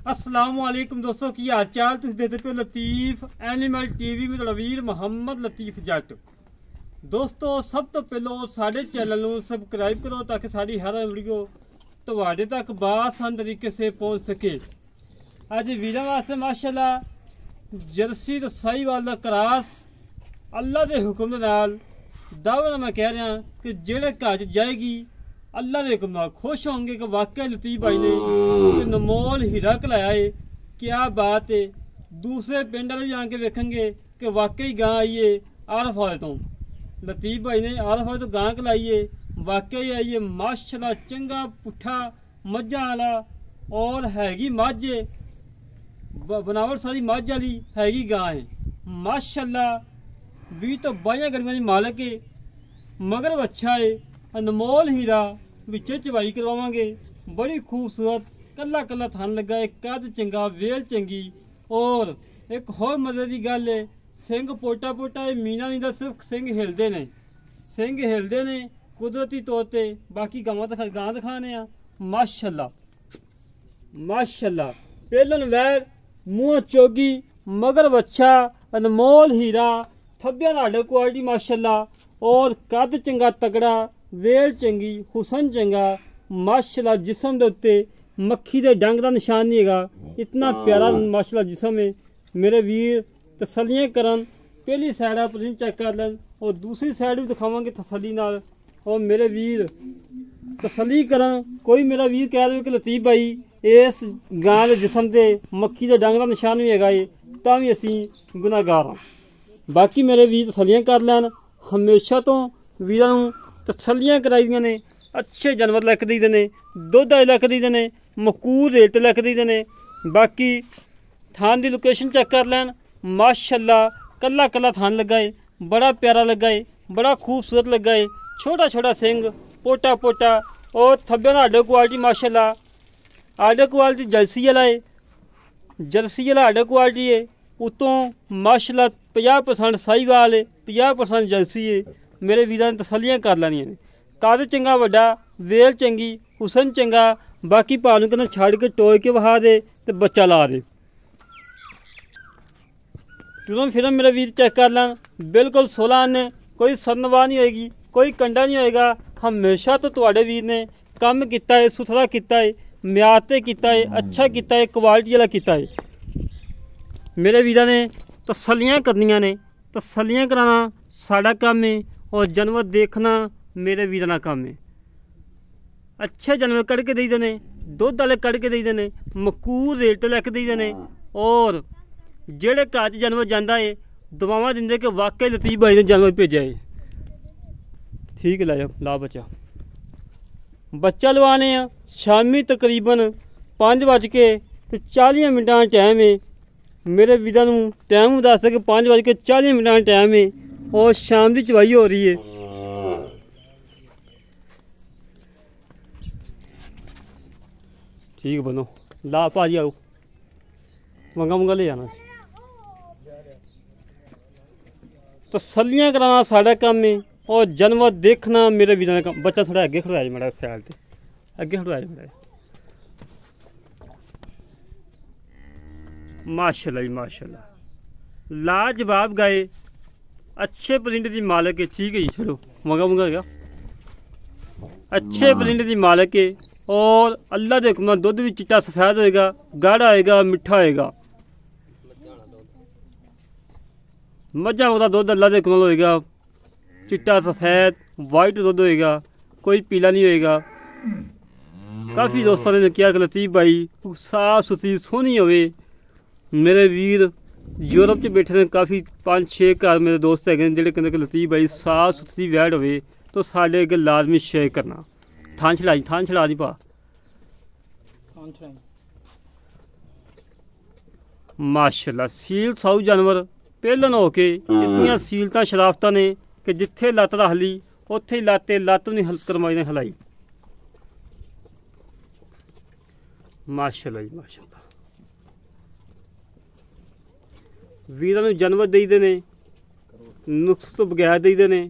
अस्सलामुअलैकुम दोस्तों, की हाल चाल? तुम देखते पे लतीफ एनिमल टीवी में वीर मोहम्मद लतीफ जट। दोस्तों सब तो पहलो साढ़े चैनल को सबसक्राइब करो ताकि साड़ी हर वीडियो तुहाडे तक बासान तरीके से पहुँच सके। अज वीरों वास्ते माशाल्लाह जर्सी तो साहीवाल दा क्रॉस अल्लाह के हुक्म दे नाल दावे मैं कह रहा कि जेड़े घर जाएगी अल्लाह के हुक्म नाल खुश होंगे कि वाकई लतीफ भाई ने अनमोल हीरा कलाया है। क्या बात है। दूसरे पिंड वाले भी आके देखेंगे कि वाकई गां आई है आरफ वाले तो लतीफ भाई ने आरफ वाले तो गां कलाई है, वाकई आई है माशाल्लाह चंगा पुठा मझा वाला और हैगी मझ बनावट सारी मझ वाली हैगी गां है माशाल्लाह। भी तो बाइया गड़िया की मालक है, मगर अच्छा है अनमोल हीरा विच चवाई करवावांगे। बड़ी खूबसूरत कला कला थान लगा है, कद चंगा वेल चंगी। और एक होर मजे की गल है सिंह पोटा पोटा है, मीना नहीं दा सिर्फ सिंह हिलते ने, सिंह हिलते ने कुदरती तौर पर। बाकी गां दिखाने माशाल्लाह माशाल्लाह। पहलन वैर मुँह चोगी मगर बच्चा अनमोल हीरा थब्बिया नाडे क्वालिटी माशाल्लाह। और कद चंगा तगड़ा वेल चंगी हुसन चंगा माशाल्लाह। जिसम दे उत्ते मक्खी दे डंग दा निशान नहीं हैगा, इतना प्यारा माशाल्लाह जिसम है। मेरे वीर तसलियां करन, पहली साइड आप चेक कर लें और दूसरी साइड भी दिखावांगे तसली नाल। और मेरे वीर तसली करन, कोई मेरा वीर कह रहे कि लतीफ भाई इस गां दे जिसम ते मक्खी दे डंग दा निशान भी हैगा है, तां भी असीं गुनाहगार हां। बाकी मेरे वीर तसलियां कर लैन। हमेशा तो वीरां नूं तसलियां कराई दियां ने, अच्छे जानवर लैके दईदे ने, दुध आई लैके दईदे ने, मकूर रेट लैके दईदे ने। बाकी थान की लोकेशन चेक कर लैन माशाल्लाह कला कला थान लगा है, बड़ा प्यारा लगा है, बड़ा खूबसूरत लगा है। छोटा छोटा सिंह पोटा पोटा और थब्बे ना आर्डर क्वालिटी माशाल्लाह। आर्डर क्वालिटी जर्सी वाला है, जर्सी वाला आर्डर क्वालिटी है। उतों माशाल्लाह 50% साहीवाल है, 50% जर्सी है। मेरे वीरां ने तसलियां कर लैनियां ने। कद चंगा वड्डा वेल चंगी हुसन चंगा। बाकी भानू कन्नै छड़ के टोए के वहा दे ते बच्चा ला दे। तुरंत फिर मेरा वीर चेक कर लैन, बिल्कुल 16 आने, कोई सनवा नहीं होएगी, कोई कंडा नहीं होएगा। हमेशा तो तुहाडे वीर ने कम किया है, सुथरा किया है, म्यार ते किया है, अच्छा किया है, क्वालिटी वाला किया है। मेरे वीरां ने तसलियां करनियां ने, तसलियां कराना साडा काम है और जानवर देखना मेरे वीरां दा काम है। अच्छे जानवर कढ़ के देईदे ने, दुध वाले कढ़ के देईदे ने, मकूर रेट लैके देईदे ने। और जेड़े घर जानवर जाता है दुआवां दिंदे कि वाकई लतीफ भाई ने जानवर भेजा है। ठीक है, ला बच्चा लवाने आ। शामी तकरीबन 5:40 का टाइम है। मेरे वीरां नूं टाइम दस कि 5:40 का टाइम है और शाम की चवाई हो रही है। ठीक बनो, ला भाजी आओ, मंगा मंगा ले जाना। तसलियां कराना साढ़ा काम है और जानवर देखना मेरे वीरां दा काम। बच्चा थोड़ा अगे खड़ोया माड़ा सैल ते अगे खड़ोया माड़ा। माशाल्लाह जी माशाल्लाह, लाजवाब गाय, अच्छे प्रिंट की मालक है। ठीक है जी, चलो मंगा मंगा गया, अच्छे प्रिंट की मालक है। और अल्लाह के हुक्म दुध भी चिट्टा सफेद होएगा, गाढ़ा होएगा, मिठा होएगा। मझा का दुध अल्लाह के हुक्म होएगा, चिट्टा सफेद वाइट दुध होएगा, कोई पीला नहीं होएगा। काफ़ी दोस्तों ने किया कि लतीफ भाई साफ सुथरी सोहनी होवे। मेरे वीर यूरोप च बैठे ने, काफ़ी 5-6 घर मेरे दोस्त है जिहड़े कहते कि लतीफ भाई साफ सुथरी वैड़ होवे तो साढ़े अगे लाजमी शेयर करना। थान छड़ा दी पा माशाल्लाह। सील साऊ जानवर पहलन हो के इतनियां सीलतां शराफतां ने कि जिथे लत्त रख ली उत्थे ही लत्त भी नहीं करमाई ने हिलाई। माशाल्लाह जी माशाल्लाह। वीरां नूं जानवर देईदे ने, नुक्स तो बगैर देईदे ने।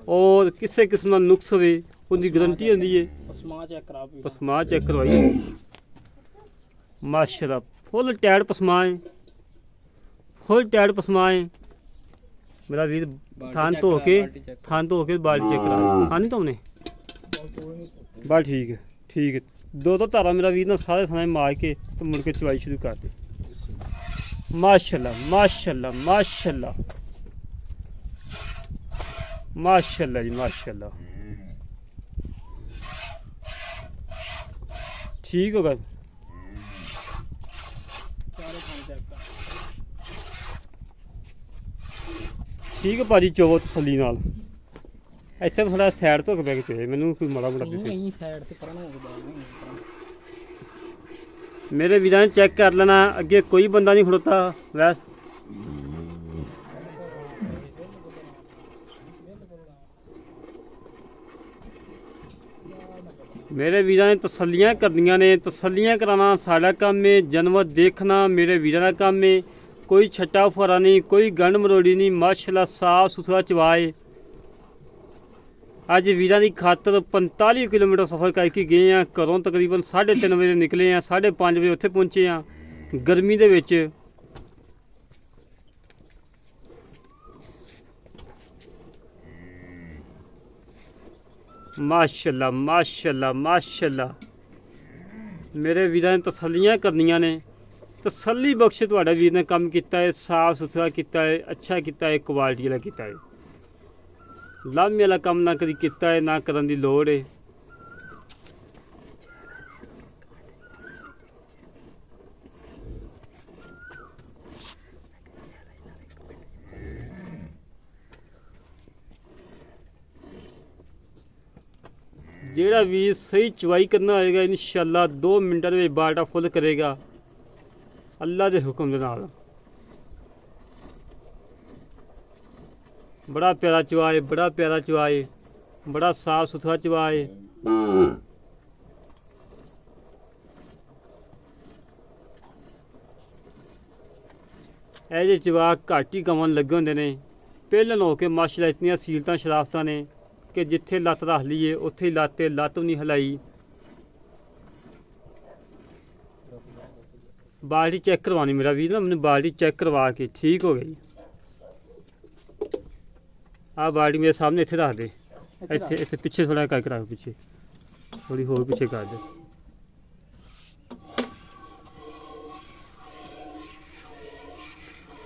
और किसी किस्म का नुक्स होवे उनकी गारंटी होंदी है। पसमा चेक करवाई माशाल्लाह फुल टाइट पसमाए, फुल टाइट पसमाए। मेरा वीर थान धो के बाल्टी चेक करा। हाँ नहीं तुमने बस ठीक है, ठीक है। दो धारा मेरा वीर ना सारे थाने मार के तो मुड़ के चवाई शुरू कर दे। माशाल्लाह माशाल्लाह माशाल्लाह माशाल्लाह जी माशाल्लाह। ठीक होगा। ठीक है भाजी, चोवो तसल्ली नाल। इत्थे थोड़ा सैड तो के बैग चाहिए मैनू कोई माड़ा मोटा दिसे। मेरे वीरां ने चेक कर लेना, अगे कोई बंदा नहीं खड़ोता। वैस मेरे वीरां ने तसल्लियां करनियां ने, तसल्लियां कराना साडा काम है, जानवर देखना मेरे वीरां दा काम है। कोई छट्टा फुहारा नहीं, कोई गंढ मरोड़ी नहीं, माशाल्लाह साफ सुथरा चवाए। अज वीरां दी खातर 45 किलोमीटर सफ़र करके गए हैं। घरों तकरीबन 3:30 बजे निकले हैं, 5:30 बजे उत्थे पहुंचे हैं गर्मी दे विच। माशाल्लाह माशाल्लाह माशाल्लाह। मेरे वीरां ने तसल्लियां करनियां ने, तसल्ली बख्श तुहाडा वीर ने काम किया है, साफ सुथरा किया है, अच्छा किया है, क्वालिटी वाला किया है। लामे वाला काम ना कभी किया है, ना करन दी लोड़ है। जेड़ा वीर सही चवाई करना होएगा इंशाअल्लाह 2 मिनट में बाल्टा फुल करेगा अल्लाह के हुक्म दे नाल। बड़ा प्यारा चवाए, बड़ा प्यारा चवाए, बड़ा साफ सुथरा चवाए। ऐसे चवा घट ही गवन लगे होंदे ने। पहले हो के माशाल्लाह इतनियां सीलतां शराफतां ने कि जिथे लत्त रख लीए उत्थे ही लत्त भी नहीं हिलाई। बाल्टी चेक करवानी मेरा वीर ना, मैंने बाल्टी चेक करवा के ठीक हो गई। आ बाल्टी मेरे सामने इत्थे रख दे, इत्थे इत्थे पिछे थोड़ा कर रख, पिछे थोड़ी होर पिछे कर दे।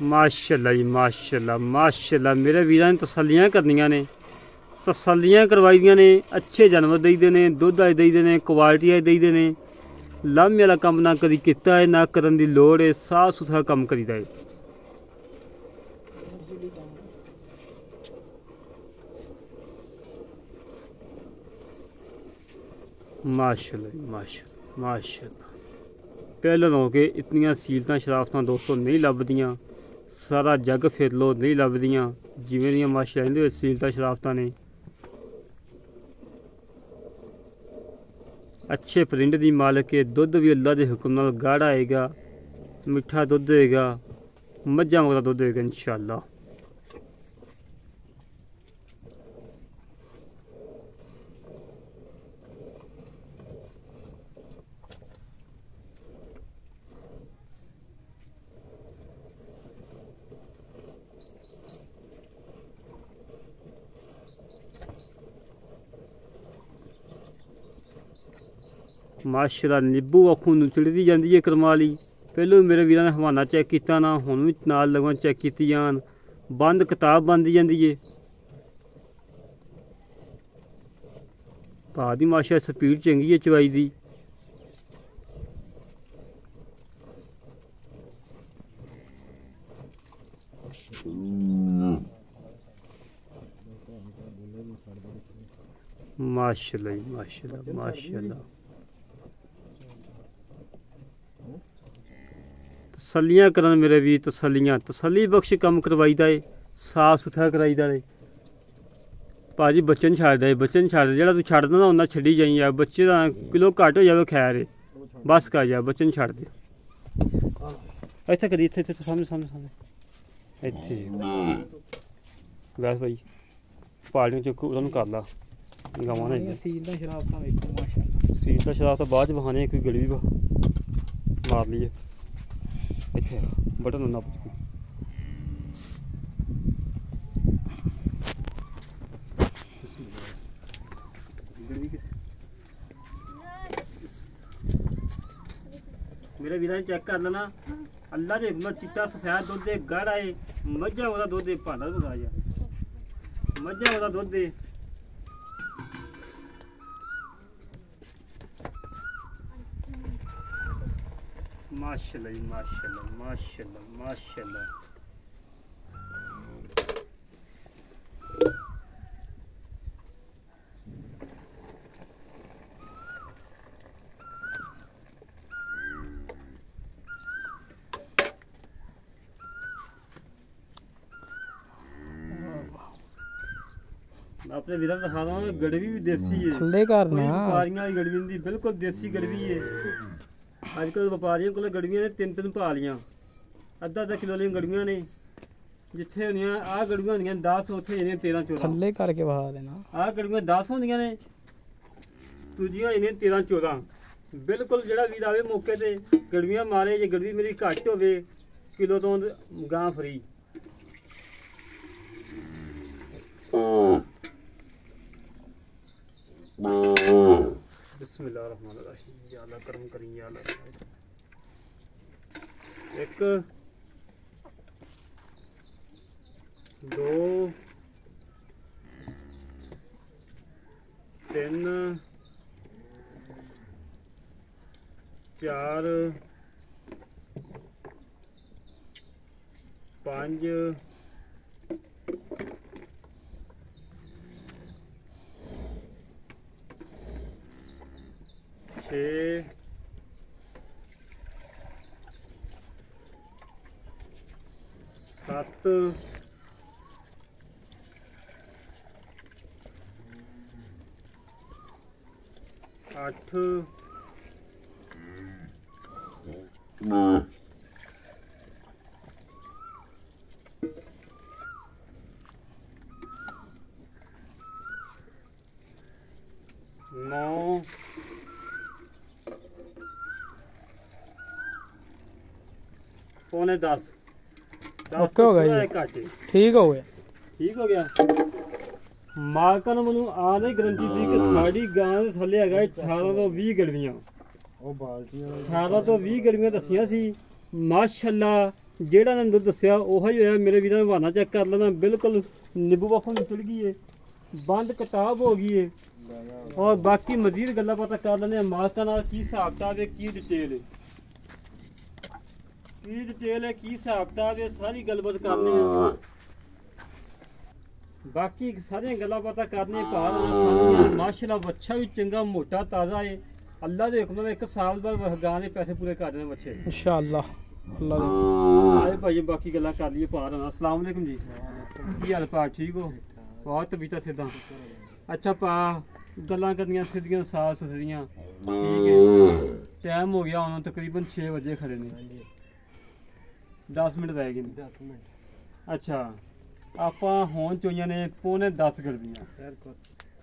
माशाल्लाह जी माशाल्लाह माशाल्लाह। मेरे वीरां ने तसल्लियां करनियां ने, तसल्लियां करवाई दियां ने। अच्छे जानवर देईदे ने, दुद्ध अज देईदे ने, क्वालिटी अज देईदे ने। लामे वाला काम ना कदी किता है, ना करन दी लोड़ है, साफ सुथरा काम करीदा है। माशाल्लाह माशाल्लाह माशाल्लाह। पहले हो के इतनियां सीलतां शराफतां दोस्तों नहीं लभदियां। सारा जग फिर लो नहीं लभदियां जिवें दियां माशाल्लाह इहदे विच सीलतां शराफतां ने। अच्छे परिंड दी मालक है। दुध भी अल्लाह के हुक्म नाल गाढ़ा आएगा, मिठा दुध होएगा, मझां मगरा दुध होएगा इंशाअल्लाह। माशाल्लाह नींबू अखों नुचड़दी जाती है करमाली। पहलों मेरे वीरां ने हवाना चेक किया ना, हुण भी नाल लगवा चेक की जान। बंद किताब बनती जाती है। भा दी माशाल्लाह स्पीड चंगी है चवाई दी। माशाल्लाह माशाल्लाह माशाल्लाह। तसल्लियां करन मेरे भी, तसल्लियां तसल्ली बख्श काम करवाईदा है, साफ सुथरा कराईदा है। भाजी बच्चे नहीं छड्डदा, बच्चे नहीं छड्डदा। जेह्ड़ा तू छड्डदा ना उन्ना छड्डी जाई यार। बच्चे दा किलो घट्ट हो जाए खैर है, बस कर जा, बच्चे नहीं छड्डदे। इत्थे करी, इत्थे इत्थे सामने सामने सामने इत्थे बस भाई पालियां चुक उन्होंने कर ला गवां ने। सील दा शराब तो बाद च बहाने कोई गली भी ਮਾਰ ਲਈਏ ਇੱਥੇ ਬਟਨ ਨੂੰ ਨੱਪ मेरे वीर चेक कर लेना अल्लाह के हुक्म चिट्टा सफेद दुध दे गाढ़ा है मझा ओदा दुध दे भांडा बगा यार मझा ओदा दुध दे माशाल्लाह जी माशाल्लाह माशाल्लाह माशाल्लाह अपने वीर दिखा रहा हूँ गड़वी भी देसी है व्यापारियों की गड़वी नहीं बिल्कुल देसी गड़वी है अजकल व्यापारियों को गड़वियां ने 3-3 पा लियां अद्धा किलो वाली गड़वियां ने जिथे होंदियां आ गड़वियां होंदियां 10 उत्थे इन्हें 13-14 थल्ले करके बहा देना आ गड़वियां 10 होंदियां ने दूजियां इन्हें 13-14 बिल्कुल जेड़ा वीर आवे मौके ते गड़वियां मारे जे गड़वी मेरी घट होवे किलो तो गां फ्री बिस्मिल्लाहिर्रहमानिर्रहीम या अल्लाह करम करी या अल्लाह एक दो तीन चार पांच छः सत्त अठ नौ पौने 10 ओके हो गया ठीक हो गया मालका ने मैनू आने गारंटी दी कि साड़ी गां दे थल्ले हैगा 18 तो 20 गड़वियां 18 तो 20 गड़वियां दसियां सी माशाअल्लाह जेड़ा ने दुध दसिया ओही होया मेरे वीरां ने बहाना चेक कर लेना बिल्कुल नींबू वाखों निकल गई है बंद किताब हो गई है और बाकी मजीद गल्लां पता कर लेने मालका नाल की हिसाब किताब है की डिटेल है की हिसाब किताब है सारी गलबात करनी है बाकी सारियां गल्लां पता करने माशाअल्लाह बच्चा भी चंगा मोटा ताज़ा है अल्लाह दे हुक्म नाल 1 साल बाद गां दे पैसे पूरे कर देने बच्चे इंशाअल्लाह अल्लाह दे आए भाई बाकी गल्लां कर लिए पार होना अस्सलाम वालेकुम जी की हाल पा ठीक हो बहुत तबीयत सिद्धा अच्छा पा गल्लां करनियां सीधियां साफ सुथरियां ठीक है टाइम हो गया हुण तकरीबन 6 बजे खड़े ने 10 मिनट रह गए 10 मिनट अच्छा ਆਪਾਂ ਹੁਣ ਚੋਈਆਂ ਨੇ ਪੌਣੇ 10 ਗੜਵੀਆਂ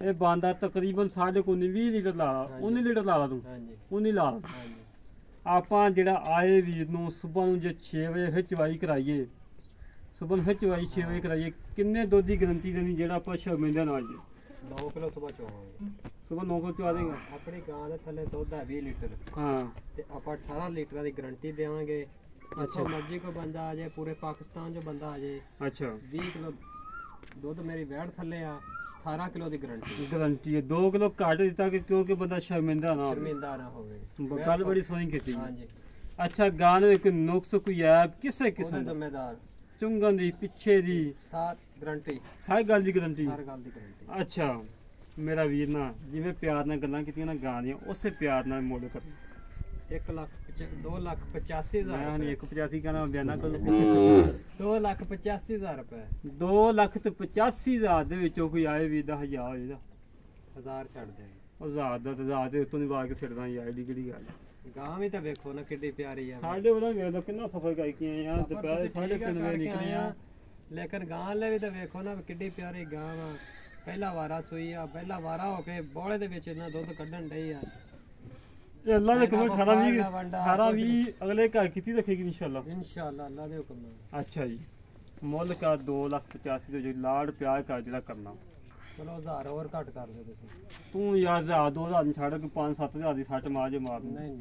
ਇਹ ਬੰਦਾ ਤਕਰੀਬਨ 19.5 ਲੀਟਰ ਲਾ 19 ਲੀਟਰ ਲਾ ਲਾ ਤੂੰ 19 ਲਾ ਆਪਾਂ ਜਿਹੜਾ ਆਏ ਵੀਰ ਨੂੰ ਸਵੇਰ ਨੂੰ ਜੇ 6 ਵਜੇ ਫਿਰ ਚਵਾਈ ਕਰਾਈਏ ਸਵੇਰ ਫਿਰ ਚਵਾਈ 6 ਵਜੇ ਕਰਾਈਏ ਕਿੰਨੇ ਦੁੱਧ ਦੀ ਗਾਰੰਟੀ ਦੇਣੀ ਜਿਹੜਾ ਆਪਾਂ ਸ਼ਰਮਿੰਦਾ ਨਾਲ ਜੀ 9 ਕਿਲੋ ਸਵੇਰ ਚਵਾਵਾਂਗੇ ਸਵੇਰ 9 ਕਿਲੋ ਚਵਾ ਦੇਗਾ ਆਪਣੀ ਗਾਂ ਦੇ ਥੱਲੇ ਦੁੱਧ ਹੈ 20 ਲੀਟਰ ਹਾਂ ਤੇ ਆਪਾਂ 18 ਲੀਟਰਾਂ ਦੀ ਗਾਰੰਟੀ ਦੇਵਾਂਗੇ अच्छा मर्जी को बंदा आ जाए पूरे पाकिस्तान जो बंदा आ जाए अच्छा 20 किलो दुध मेरी वैड़ थले आ 18 किलो दी गारंटी है 2 किलो घट दिता कि क्योंकि बंदा शर्मिंदा ना होवे गल बड़ी सोहनी कीती हां जी अच्छा गां नु एक नुक्स कोई ऐप किसे किस्म जिम्मेदार चुंगन दी पीछे दी साथ गारंटी हर गल दी गारंटी अच्छा मेरा वीर ना जिवें प्यार नाल गल्लां कीतियां ना गां दी उसे प्यार नाल मोड़ कर 2,85,000 नहीं 185 कहना बयाना कर 2,85,000 रुपए 2,85,000 ਦੇ ਵਿੱਚੋਂ ਕੋਈ ਆਏ ਵੀ 10,000 ਹੋਏਗਾ 1000 ਛੱਡ ਦੇ 1000 ਦਾ 1000 ਦੇ ਉੱਤੋਂ ਦੀ ਵਾਰ ਕੇ ਛੱਡਦਾ ਯਾਰ ਏਡੀ ਕਿਹੜੀ ਗੱਲ ਗਾਂ ਵੀ ਤਾਂ ਵੇਖੋ ਨਾ ਕਿੱਡੀ ਪਿਆਰੀ ਆ ਸਾਡੇ ਉਹਦਾ ਵੇਖ ਲਓ ਕਿੰਨਾ ਸਫਰ ਕਰਕੇ ਆਏ ਆ ਦੁਪਹਿਰ 3:30 ਵਜੇ ਨਿਕਲੇ ਆ ਲੇਕਿਨ ਗਾਂ ਵਾਲੇ ਵੀ ਤਾਂ ਵੇਖੋ ਨਾ ਕਿੱਡੀ ਪਿਆਰੀ ਗਾਂ ਆ ਪਹਿਲਾ ਵਾਰਾ ਸੂਈ ਆ ਪਹਿਲਾ ਵਾਰਾ ਹੋ ਕੇ ਬੋਲੇ ਦੇ ਵਿੱਚ ਇਹਨਾਂ ਦੁੱਧ ਕੱਢਣ ਡਈ ਆ ਇਹ ਅੱਲਾ ਦੇ ਹੁਕਮ 18 20 ਅਗਲੇ ਘਰ ਕੀਤੀ ਰੱਖੇਗੀ ਇਨਸ਼ਾਅੱਲਾ ਅੱਲਾ ਦੇ ਹੁਕਮ ਨਾਲ। ਅੱਛਾ ਜੀ, ਮੁੱਲ ਕਾ 2,85,000 ਦੇ ਜੋ ਲਾੜ ਪਿਆਰ ਕਰ ਜਿਹੜਾ ਕਰਨਾ। ਚਲੋ 1000 ਹੋਰ ਘੱਟ ਕਰ ਦਿਓ ਤੁਸੀਂ। ਤੂੰ ਯਾਰ 1000 2000 ਨਹੀਂ ਛੱਡ ਕੇ 5-7,000 ਦੀ ਸੱਟ ਮਾਰ ਜੇ ਮਾਰ। ਨਹੀਂ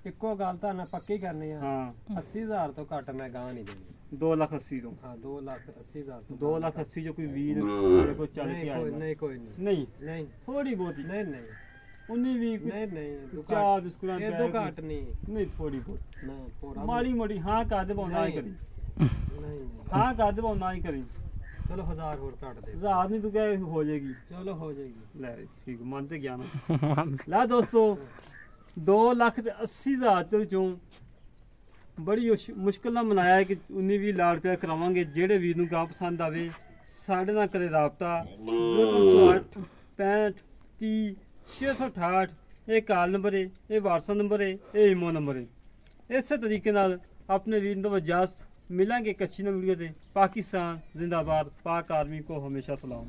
ਇੱਕੋ ਗੱਲ ਤਾਂ ਨਾ ਪੱਕੀ ਕਰਨੀ ਆ। ਹਾਂ 80,000 ਤੋਂ ਘੱਟ ਮੈਂ ਗਾਂ ਨਹੀਂ ਦੇਣੀ। 2,80,000 ਤੋਂ? ਹਾਂ 2,80,000 ਤੋਂ। 2,80,000 ਜੋ ਕੋਈ ਵੀਰ ਮੇਰੇ ਕੋਲ ਚੱਲ ਕੇ ਆਇਆ। ਨਹੀਂ ਕੋਈ ਨਹੀਂ ਥੋੜੀ ਬਹੁਤੀ। ਨਹੀਂ 19-20 ਨਹੀਂ ਚਾਹ ਬਿਸਕੁਟਾਂ ਇਹ ਤੋਂ ਘੱਟ ਨਹੀਂ ਥੋੜੀ ਬਹੁਤ ਨਾ ਥੋੜਾ ਮਾੜੀ ਮੋਟੀ ਹਾਂ ਕਰ ਦੇ ਪਾਉਣਾ ਹੀ ਕਰੀ। ਨਹੀਂ ਹਾਂ ਕਰ ਦੇ ਪਾਉਣਾ ਹੀ ਕਰੀ। ਚਲੋ 1000 ਹੋਰ ਘੱਟ ਦੇ। 1000 ਨਹੀਂ ਤੂੰ ਕਹੇ ਹੋ ਜਾਏਗੀ। ਚਲੋ ਹੋ ਜਾਏਗੀ। ਲੈ ਠੀਕ ਮੰਨ ਤੇ ਗਿਆ ਨਾ। ਲੈ ਦੋਸਤੋ 2,80,000 ਦੇ ਵਿੱਚੋਂ ਬੜੀ ਮੁਸ਼ਕਿਲ ਨਾਲ ਮਨਾਇਆ ਹੈ ਕਿ 19-20 ਲਾੜ ਰੁਪਇਆ ਕਰਾਵਾਂਗੇ। ਜਿਹੜੇ ਵੀਰ ਨੂੰ ਗਾਂ ਪਸੰਦ ਆਵੇ ਸਾਡੇ ਨਾਲ ਕਰੇ ਰਾਬਤਾ 0308 65 30 668। ਇਹ ਕਾਲ ਨੰਬਰ ਹੈ, ਇਹ WhatsApp ਨੰਬਰ ਹੈ, ਇਹ ਈਮੋ ਨੰਬਰ ਹੈ। ਇਸੇ ਤਰੀਕੇ ਨਾਲ ਆਪਣੇ ਵੀਰ ਨੂੰ ਇਜਾਜ਼ਤ ਮਿਲਾਂਗੇ ਇੱਕ ਅੱਛੀ ਨਵੀਂ ਵੀਡੀਓ ਤੇ। ਪਾਕਿस्तान जिंदाबाद, पाक आर्मी को हमेशा सलाम।